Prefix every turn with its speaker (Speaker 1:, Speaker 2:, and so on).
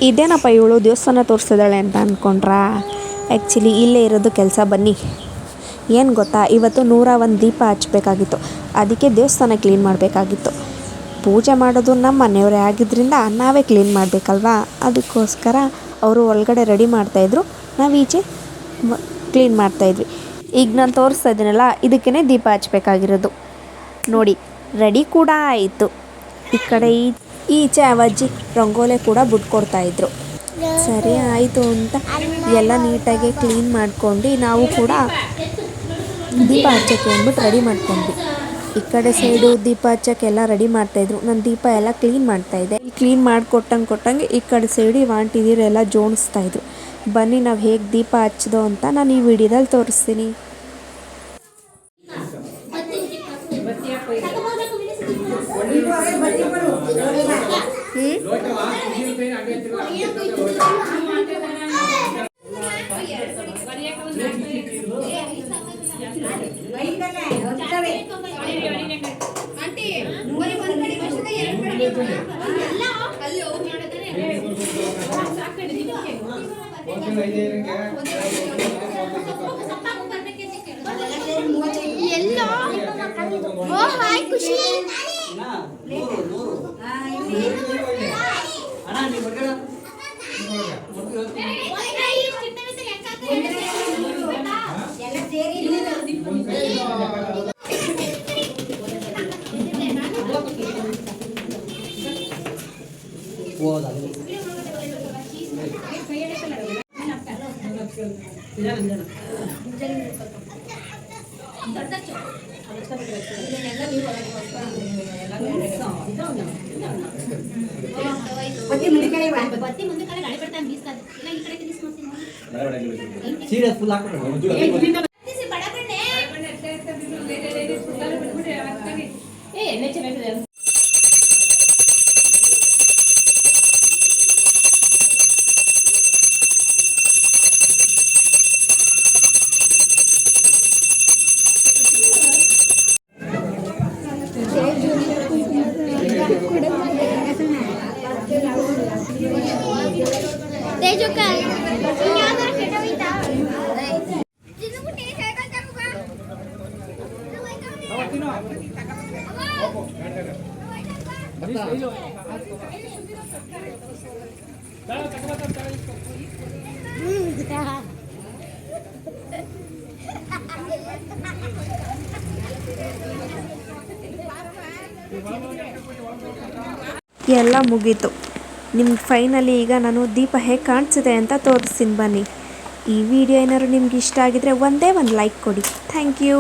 Speaker 1: ಇದೇನಪ್ಪ ಇವಳು ದೇವಸ್ಥಾನ ತೋರಿಸಿದಾಳೆ ಅಂತ ಅಂದ್ಕೊಂಡ್ರಾ? ಆ್ಯಕ್ಚುಲಿ ಇಲ್ಲೇ ಇರೋದು ಕೆಲಸ. ಬನ್ನಿ. ಏನು ಗೊತ್ತಾ, ಇವತ್ತು 101 ದೀಪ ಹಚ್ಚಬೇಕಾಗಿತ್ತು. ಅದಕ್ಕೆ ದೇವಸ್ಥಾನ ಕ್ಲೀನ್ ಮಾಡಬೇಕಾಗಿತ್ತು. ಪೂಜೆ ಮಾಡೋದು ನಮ್ಮ ಮನೆಯವರೇ ಆಗಿದ್ದರಿಂದ ನಾವೇ ಕ್ಲೀನ್ ಮಾಡಬೇಕಲ್ವಾ. ಅದಕ್ಕೋಸ್ಕರ ಅವರು ಒಳಗಡೆ ರೆಡಿ ಮಾಡ್ತಾಯಿದ್ರು, ನಾವು ಈಚೆ ಕ್ಲೀನ್ ಮಾಡ್ತಾಯಿದ್ವಿ. ಈಗ ನಾನು ತೋರಿಸ್ತಾ ಇದ್ದೀನಲ್ಲ, ಇದಕ್ಕೇ ದೀಪ ಹಚ್ಚಬೇಕಾಗಿರೋದು. ನೋಡಿ, ರೆಡಿ ಕೂಡ ಆಯಿತು. ಈ ಕಡೆ ಈಚೆ ಅವಜ್ಜಿ ರಂಗೋಲೆ ಕೂಡ ಬಿಟ್ಕೊಡ್ತಾಯಿದ್ರು. ಸರಿ ಆಯಿತು ಅಂತ ಎಲ್ಲ ನೀಟಾಗಿ ಕ್ಲೀನ್ ಮಾಡ್ಕೊಂಡು ನಾವು ಕೂಡ ದೀಪ ಹಚ್ಚೋಕ್ಕೆ ಅಂದ್ಬಿಟ್ಟು ರೆಡಿ ಮಾಡ್ಕೊಂಡ್ವಿ. ಈ ಕಡೆ ಸೈಡು ದೀಪ ಹಚ್ಚೋಕ್ಕೆಲ್ಲ ರೆಡಿ ಮಾಡ್ತಾಯಿದ್ರು. ನಾನು ದೀಪ ಎಲ್ಲ ಕ್ಲೀನ್ ಮಾಡ್ತಾಯಿದ್ದೆ. ಕ್ಲೀನ್ ಕೊಟ್ಟಂಗೆ ಈ ಕಡೆ ಸೈಡು ವಾಂಟಿದಿರೆಲ್ಲ ಜೋಡಿಸ್ತಾಯಿದ್ರು. ಬನ್ನಿ ನಾವು ಹೇಗೆ ದೀಪ ಹಚ್ಚೋದು ಅಂತ ನಾನು ಈ ವಿಡಿಯೋದಲ್ಲಿ ತೋರಿಸ್ತೀನಿ. ಎಲ್ಲ ಮುಗೀತು. ನಿಮ್ಗೆ ಫೈನಲಿ ಈಗ ನಾನು ದೀಪ ಹೇಗೆ ಕಾಣಿಸಿದೆ ಅಂತ ತೋರಿಸ್ತೀನಿ ಬನ್ನಿ. ಈ ವಿಡಿಯೋ ಏನಾದ್ರು ನಿಮ್ಗೆ ಇಷ್ಟ ಆಗಿದ್ರೆ ಒಂದೇ ಒಂದು ಲೈಕ್ ಕೊಡಿ. Thank you.